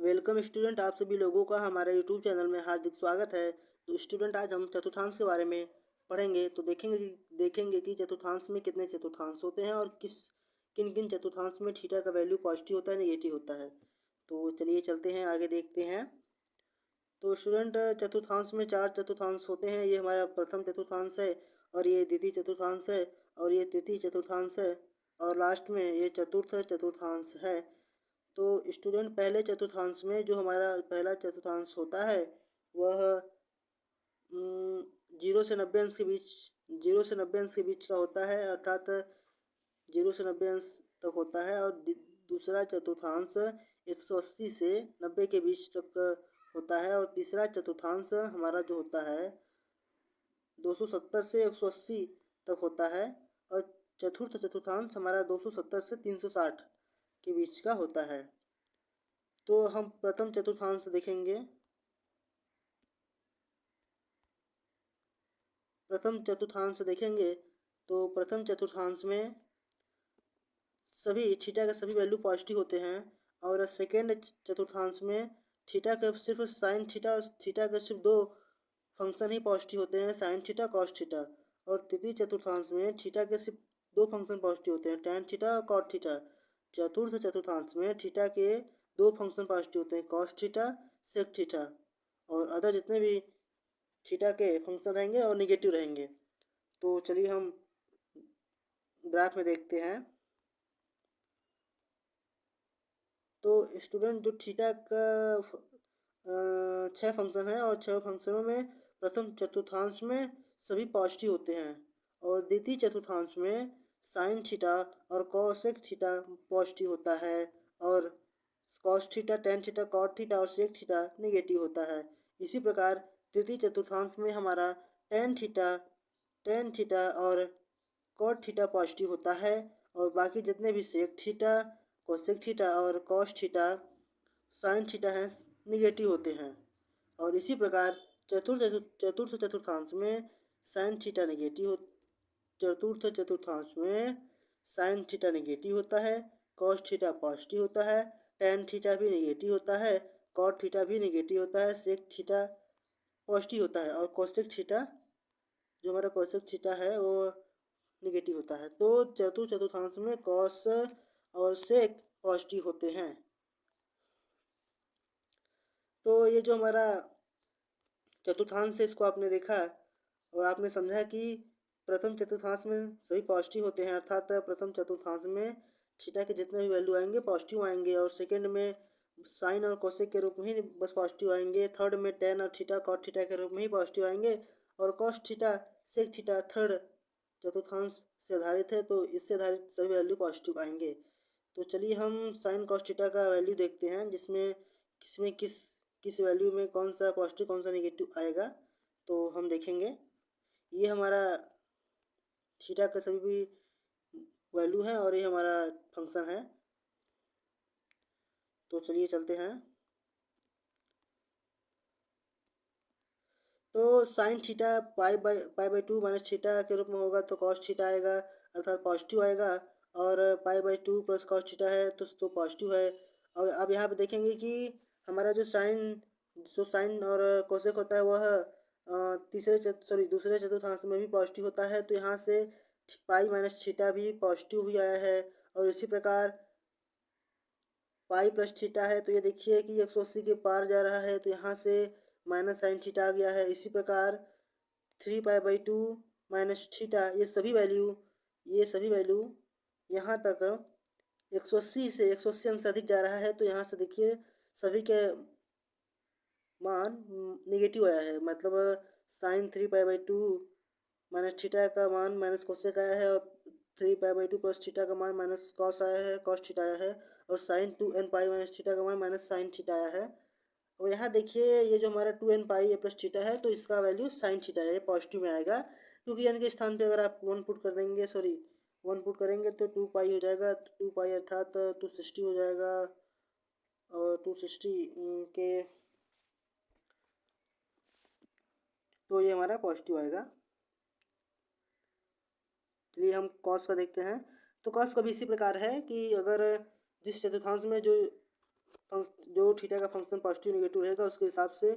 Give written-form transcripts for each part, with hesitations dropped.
Welcome student, आप सभी लोगों का हमारे यूट्यूब चैनल में हार्दिक स्वागत है। तो स्टूडेंट, आज हम चतुर्थांश के बारे में पढ़ेंगे। तो देखेंगे कि चतुर्थांश में कितने चतुर्थांश होते हैं और किन किन चतुर्थांश में थीटा का वैल्यू पॉजिटिव होता है, नेगेटिव होता है। तो चलिए चलते हैं, आगे देखते हैं। तो स्टूडेंट, चतुर्थांश में 4 चतुर्थांश होते हैं। ये हमारा प्रथम चतुर्थांश है, और ये द्वितीय चतुर्थांश है, और ये तृतीय चतुर्थांश है, और लास्ट में ये चतुर्थ चतुर्थांश है। तो स्टूडेंट, पहले चतुर्थांश में जो हमारा पहला चतुर्थांश होता है वह 0 से 90 अंश का होता है, अर्थात 0 से 90 अंश तक होता है। और दूसरा चतुर्थांश 180 से 90 के बीच तक होता है। और तीसरा चतुर्थांश हमारा जो होता है 270 से 180 तक होता है। और चतुर्थ चतुर्थांश हमारा 270 से 360 के बीच का होता है। तो हम प्रथम चतुर्थांश देखेंगे। तो प्रथम चतुर्थांश में सभी थीटा के सभी वैल्यू पॉजिटिव होते हैं। और सेकेंड चतुर्थांश में थीटा के सिर्फ साइन थीटा के सिर्फ 2 फंक्शन ही पॉजिटिव होते हैं, साइन थीटा, कॉस थीटा। और तृतीय चतुर्थांश में थीटा के सिर्फ 2 फंक्शन पॉजिटिव होते हैं, टैन थीटा और कॉट थीटा। चतुर्थ चतुर्थांश में थीटा के 2 फंक्शन पॉजिटिव होते हैं, कॉस थीटा, सेक थीटा। और अदर जितने भी थीटा के फंक्शन रहेंगे और निगेटिव रहेंगे। तो चलिए हम ग्राफ में देखते हैं। तो स्टूडेंट, जो थीटा का 6 फंक्शन है, और 6 फंक्शनों में प्रथम चतुर्थांश में सभी पॉजिटिव होते हैं। और द्वितीय चतुर्थांश में साइन थीटा और कोसेक थीटा पॉजिटिव होता है, और cos theta, tan theta, cot theta और सेक थीटा निगेटिव होता है। इसी प्रकार तृतीय चतुर्थांश में हमारा टेन थीटा और कॉट थीटा पॉजिटिव होता है, और बाकी जितने भी सेक थीटा, कोसेक थीटा और कॉस थीटा, साइन थीटा हैं, निगेटिव होते हैं। और इसी प्रकार चतुर्थ चतुर्थांश में साइन थीटा चतुर्थ चतुर्थांश में साइन थीटा निगेटिव होता है, कॉस थीटा पॉजिटिव होता है, टेन थीटा भी निगेटिव होता है, कॉट थीटा भी निगेटिव होता है, सेक थीटा पॉजिटिव होता है, और कोसेक थीटा, जो हमारा कोसेक थीटा है, वो निगेटिव होता है। तो चतुर्थांश में कॉस और सेक पॉजिटिव होते हैं। तो ये जो हमारा चतुर्थांश है, इसको आपने देखा और आपने समझा कि प्रथम चतुर्थांश में सभी पॉजिटिव होते हैं, अर्थात प्रथम चतुर्थांश में थीटा के जितने भी वैल्यू आएंगे पॉजिटिव आएंगे। और सेकंड में साइन और कोसेक के रूप में ही बस पॉजिटिव आएंगे। थर्ड में टेन और थीटा, कॉट थीटा के रूप में ही पॉजिटिव आएंगे। और cos theta, sec theta third चतुर्थांश से आधारित है, तो इससे आधारित सभी वैल्यू पॉजिटिव आएंगे। तो चलिए हम साइन कॉस थीटा का वैल्यू देखते हैं, जिसमें किसमें किस वैल्यू में कौन सा पॉजिटिव कौन सा नेगेटिव आएगा। तो हम देखेंगे। ये हमारा थीटा का सभी भी वैल्यू है, और ये हमारा फंक्शन है। तो चलिए चलते हैं। तो sine theta pi by 2 minus theta के रूप में होगा, तो कॉस थीटा आएगा, अर्थात पॉजिटिव आएगा। और पाई बाई 2 प्लस कॉस थीटा है, तो पॉजिटिव है। और अब यहाँ पे देखेंगे कि हमारा जो साइन और कोसेक होता है वह दूसरे चतुर्थांश में भी पॉजिटिव होता है। तो यहाँ से पाई माइनस थीटा भी पॉजिटिव ही आया है। और इसी प्रकार पाई प्लस थीटा है, तो ये देखिए कि 180 के पार जा रहा है, तो यहाँ से माइनस साइन थीटा आ गया है। इसी प्रकार 3 पाई बाई 2 माइनस थीटा, ये सभी वैल्यू यहाँ तक 180 से 180 अंश अधिक जा रहा है। तो यहाँ से देखिए सभी के मान निगेटिव आया है, मतलब sine 3 pi by 2 minus theta का मान माइनस कोसेक आया है, और 3 पाई बाई 2 प्लस थीटा का मान माइनस कॉस आया है, कॉस थीटा आया है। और साइन 2n पाई माइनस थीटा का मान माइनस साइन थीटा आया है। और यहाँ देखिए ये जो हमारा 2n पाई प्लस थीटा है, तो इसका वैल्यू साइन थीटा है, ये पॉजिटिव में आएगा, क्योंकि n के स्थान पे अगर आप 1 पुट कर देंगे, 1 पुट करेंगे तो 2 पाई हो जाएगा, 2 पाई अर्थात 260 हो जाएगा। और 260 के, तो ये हमारा पॉजिटिव आएगा। चलिए हम कॉस का देखते हैं। तो कॉस का भी इसी प्रकार है कि अगर जिस चतुर्थांश में जो जो थीटा का फंक्शन पॉजिटिव नेगेटिव रहेगा उसके हिसाब से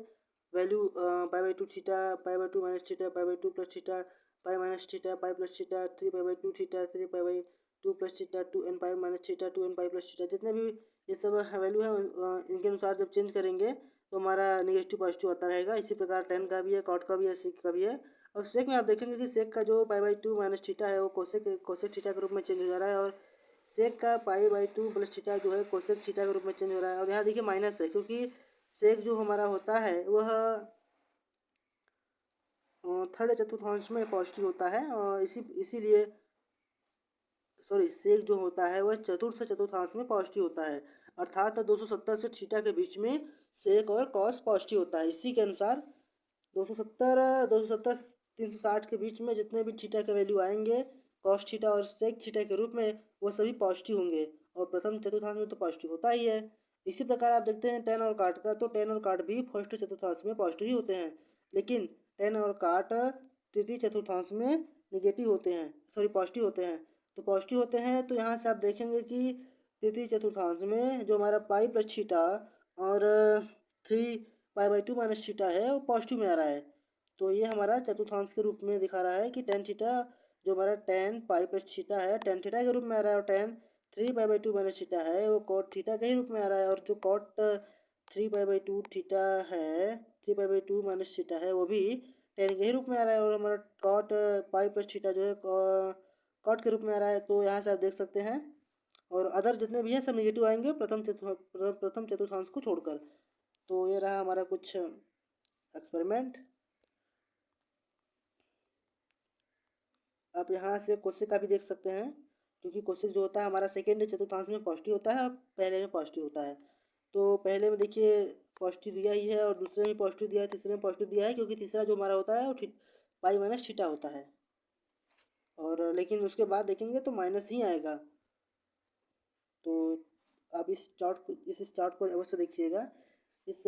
value pi by two theta, pi by two minus theta, pi by two plus theta, pi minus theta, pi plus theta, three pi by two theta, three pi by two plus theta, two n pi minus theta, two n pi plus theta, जितने भी ये सब value है इनके अनुसार जब change करेंगे तो हमारा नेगेटिव पॉजिटिव आता रहेगा। इसी प्रकार टेन का भी है, कॉट का भी है, सेक का भी है। और सेक में आप देखेंगे कि सेक का जो पाई बाई टू माइनस थीटा है वो कोसेक कोसेक थीटा के रूप में चेंज हो जा रहा है, और सेक का पाई बाई टू प्लस थीटा जो है कोसेक थीटा के रूप में चेंज हो रहा है। और यहाँ देखिए माइनस है, क्योंकि सेक जो हमारा होता है वह थर्ड चतुर्थांश में पॉजिटिव होता है, और इसीलिए सॉरी सेक जो होता है वह चतुर्थ चतुर्थांश में पॉजिटिव होता है। अर्थात 270 से थीटा के बीच में सेक और कॉस पॉजिटिव होता है। इसी के अनुसार 270 360 के बीच में जितने भी थीटा के वैल्यू आएंगे कॉस थीटा और सेक थीटा के रूप में वो सभी पॉजिटिव होंगे, और प्रथम चतुर्थांश में तो पॉजिटिव होता ही है। इसी प्रकार आप देखते हैं टेन और काट का, तो टेन और काट भी फर्स्ट चतुर्थांश में पॉजिटिव ही होते हैं, लेकिन टेन और काट तृतीय चतुर्थांश में निगेटिव होते हैं, सॉरी पॉजिटिव होते हैं। तो पॉजिटिव होते हैं तो यहाँ से आप देखेंगे कि तृतीय चतुर्थांश में जो हमारा पाई प्लस थीटा और three pi by two minus theta है वो पॉजिटिव में आ रहा है। तो ये हमारा चतुर्थांश के रूप में दिखा रहा है कि टेन थीटा जो हमारा टेन पाई प्लस थीटा है टेन थीटा के रूप में आ रहा है, और ten three pi by two minus theta है वो कॉट थीटा के ही रूप में आ रहा है। और जो cot three pi by two theta है, three pi by two minus theta है वो भी टेन के ही रूप में आ रहा है, और हमारा कॉट पाई प्लस थीटा जो है कॉट के रूप में आ रहा है। तो यहाँ से आप देख सकते हैं, और अदर जितने भी हैं सब निगेटिव आएंगे प्रथम चतुर्थांश को छोड़कर। तो ये रहा हमारा कुछ एक्सपेरिमेंट। आप यहाँ से कोशिक का भी देख सकते हैं, क्योंकि कोशिक जो होता है हमारा सेकेंड चतुर्थांश में पॉजिटिव होता है और पहले में पॉजिटिव होता है। तो पहले में देखिए पॉजिटिव दिया ही है, और दूसरे में पॉजिटिव दिया है, तीसरे में पॉजिटिव दिया है, क्योंकि तीसरा जो हमारा होता है वो पाई माइनस थीटा होता है। और लेकिन उसके बाद देखेंगे तो माइनस ही आएगा। तो आप इस चार्ट को अवश्य देखिएगा। इस